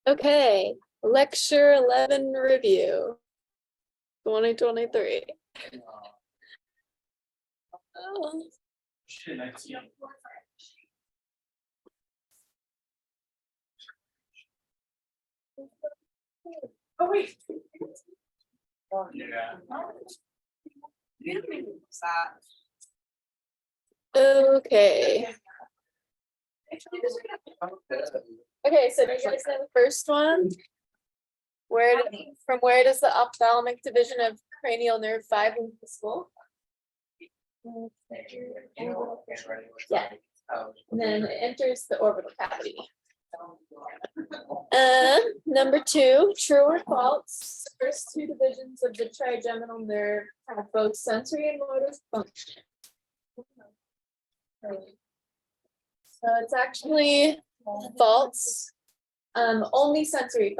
Okay, lecture 11 review 2023. Oh. Oh, wait. Okay. Okay, so do you guys know the first one? From where does the ophthalmic division of cranial nerve 5 link the skull? Yeah. And then it enters the orbital cavity. Number 2, true or false? The first two divisions of the trigeminal nerve have both sensory and motor function. So it's actually false. Only sensory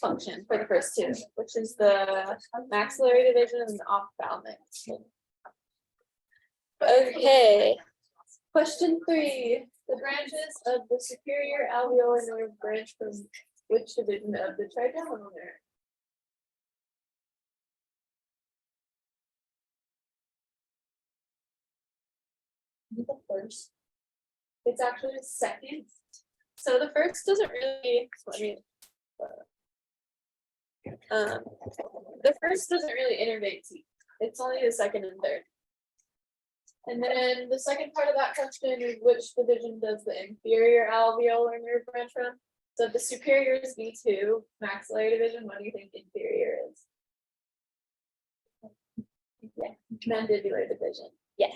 function for the first two, which is the maxillary division and the ophthalmic. Okay. Question 3. The branches of the superior alveolar nerve branch from which division of the trigeminal nerve? The first. It's actually the second. So the first doesn't really, the first doesn't really innervate teeth. It's only the second and third. And then the second part of that question is which division does the inferior alveolar nerve branch from? So the superior is V2, maxillary division. What do you think inferior is? Yeah, mandibular division. Yeah.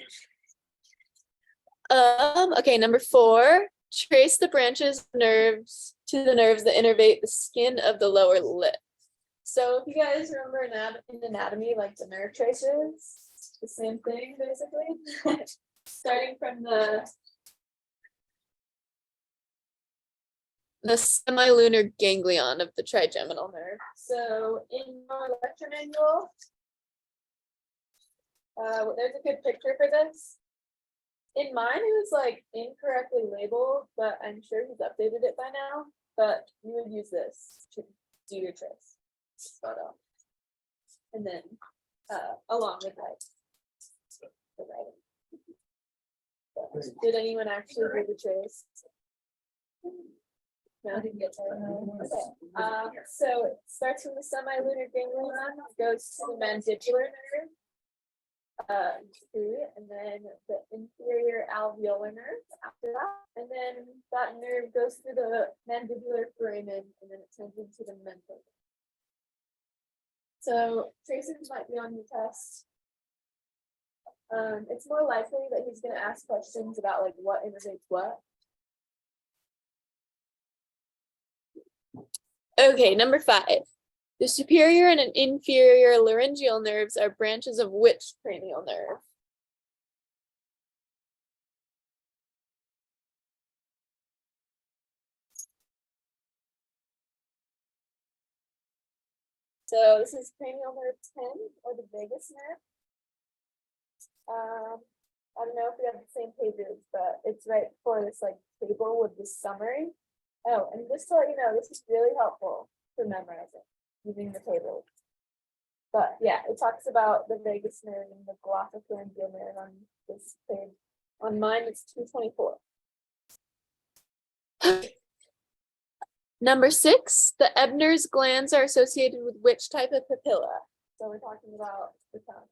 Okay, number 4. Trace the branches of nerves to the nerves that innervate the skin of the lower lip. So if you guys remember in anatomy, like the nerve traces, the same thing basically. Starting from the semilunar ganglion of the trigeminal nerve. So in your lecture manual, there's a good picture for this. In mine, it was like incorrectly labeled, but I'm sure he's updated it by now. But you would use this to do your trace. And then along with like the writing. Did anyone actually do the trace? No, I didn't get to it. Okay. So it starts from the semilunar ganglion, goes to the mandibular nerve. And then the inferior alveolar nerve after that, and then that nerve goes through the mandibular foramen, and then it turns into the mental. So traces might be on your test. It's more likely that he's going to ask questions about like what innervates what. Okay, number 5. The superior and an inferior laryngeal nerves are branches of which cranial nerve? So this is cranial nerve 10, or the vagus nerve. I don't know if we have the same pages, but it's right before this like table with the summary. Oh, and just to let you know, this is really helpful for memorizing using the tables. But yeah, it talks about the vagus nerve and the glossopharyngeal nerve on this page. On mine, it's 224. Number 6, the Ebner's glands are associated with which type of papilla? So we're talking about the tongue.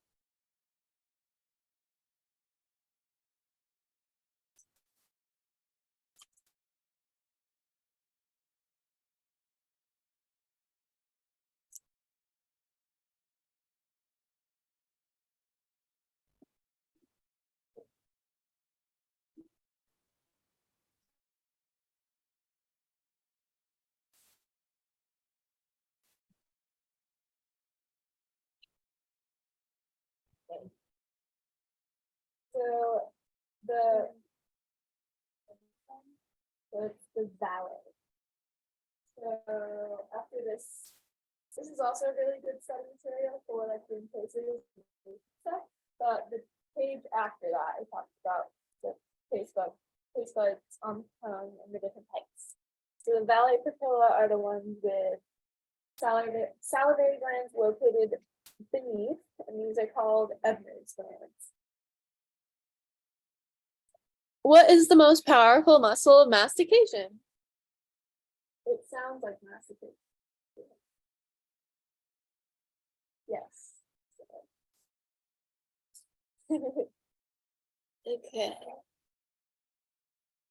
So it's the valet. So after this is also a really good study material for like doing cases and stuff. But the page after that, it talks about the taste buds on tongue and the different types. valet papilla are the ones with salivary glands located beneath, and these are called Ebner's glands. What is the most powerful muscle of mastication? It sounds like mastication. Yes. Okay.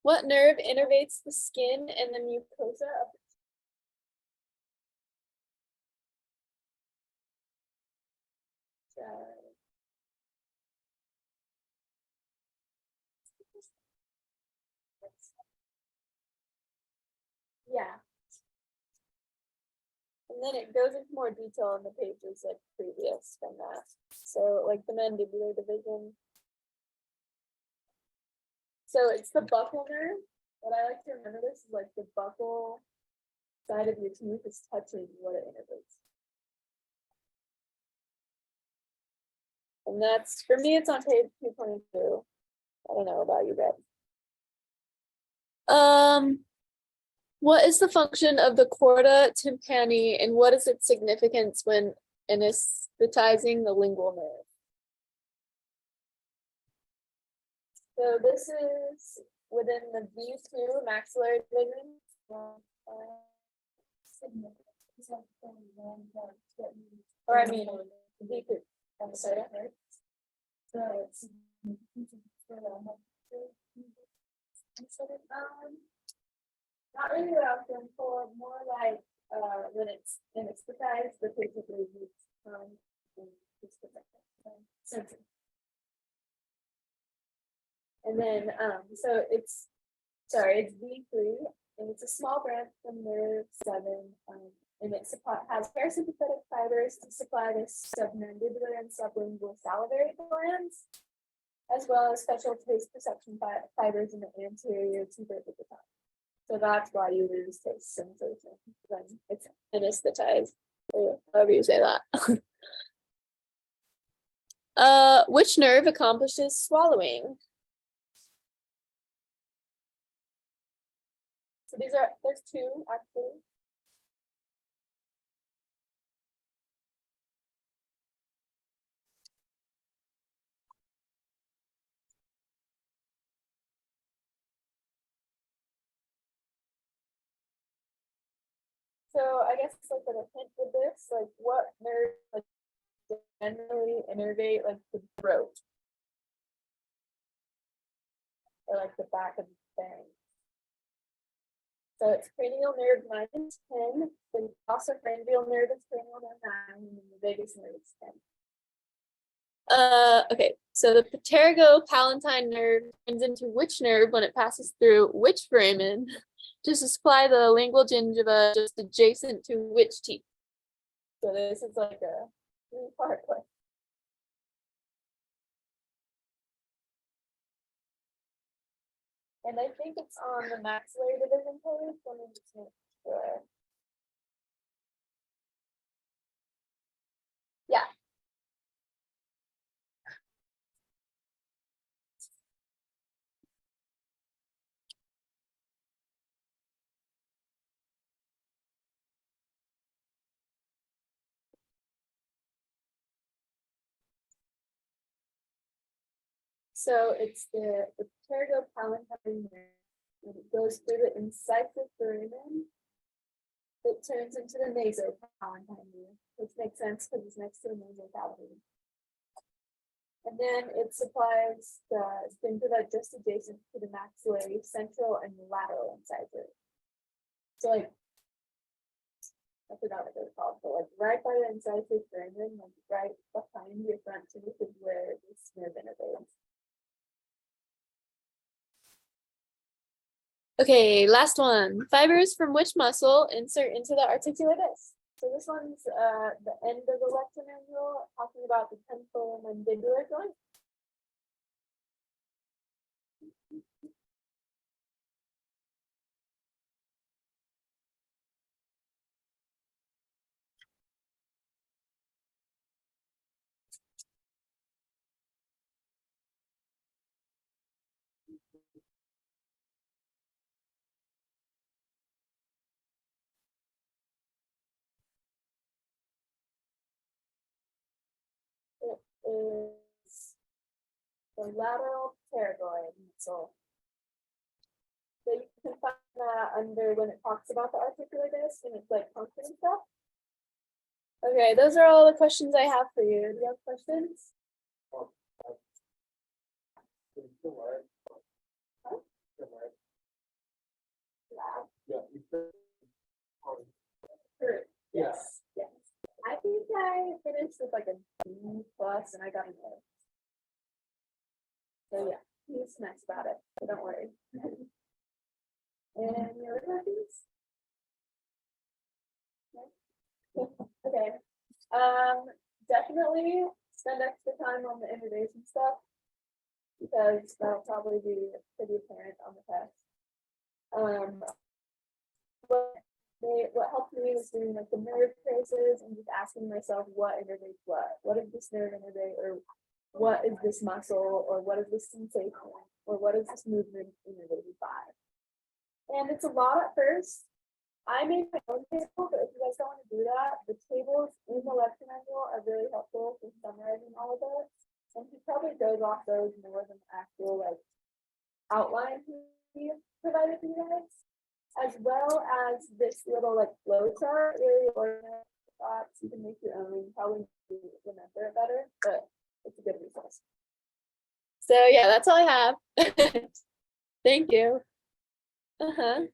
What nerve innervates the skin and the mucosa of the Yeah. And then it goes into more detail in the pages like previous from that. So like the mandibular division. So it's the buccal nerve. What I like to remember this is like the buccal side of your tooth is touching what it innervates. And that's, for me, it's on page 222. I don't know about you guys. What is the function of the chorda tympani and what is its significance when anesthetizing the lingual nerve? So this is within the V2 maxillary division. Or I mean, V2. I'm sorry. Not really often, for more like when it's anesthetized, the patient will use sensor. And then so it's V3 and it's a small branch from nerve 7 and it has parasympathetic fibers to supply the submandibular and sublingual salivary glands, as well as special taste perception fibers in the anterior two-thirds of the tongue. So that's why you lose taste sensation when it's anesthetized, or however you say that. Which nerve accomplishes swallowing? So there's two actually. So I guess like a hint with this, like what nerve like generally innervate like the throat or like the back of the pharynx. So it's cranial nerve 9 and 10, the ossopharyngeal nerve is cranial nerve 9, and the vagus nerve is 10. Okay, so the pterygopalatine nerve turns into which nerve when it passes through which foramen to supply the lingual gingiva just adjacent to which teeth? So this is like a 3-part question. And I think it's on the maxillary division page. Let me just make sure. Yeah. So it's the pterygopalatine nerve, and it goes through the incisive foramen. It turns into the nasopalatine nerve, which makes sense because it's next to the nasal cavity. And then it supplies the gingiva just adjacent to the maxillary, central, and lateral incisors. So like, I forgot what they're called, but like right by the incisive foramen, like right behind your front tooth is where this nerve innervates. Okay, last one. Fibers from which muscle insert into the articulatus? So this one's the end of the lecture manual, talking about the temporomandibular joint. is the lateral pterygoid muscle. So you can find that under when it talks about the articular disc and it's like function and stuff. Okay, those are all the questions I have for you. Do you have questions? Yes, yes. I think I finished with like a B plus and I got an A. So yeah, he's nice about it, so don't worry. And your other questions? No? Okay, definitely spend extra time on the innovation stuff. Because that'll probably be pretty apparent on the test. What helped me was doing like the nerve traces and just asking myself what innervates what. What is this nerve innervate, or what is this muscle, or what is this sensation, or what is this movement innervated by? And it's a lot at first. I made my own table, but if you guys don't want to do that, the tables in the lecture manual are really helpful for summarizing all of it. And he probably goes off those more than the actual like outline he provided to you guys, as well as this little like flow chart, really organized thoughts. You can make your own, probably remember it better, but it's a good resource. So yeah, that's all I have. Thank you. Uh-huh.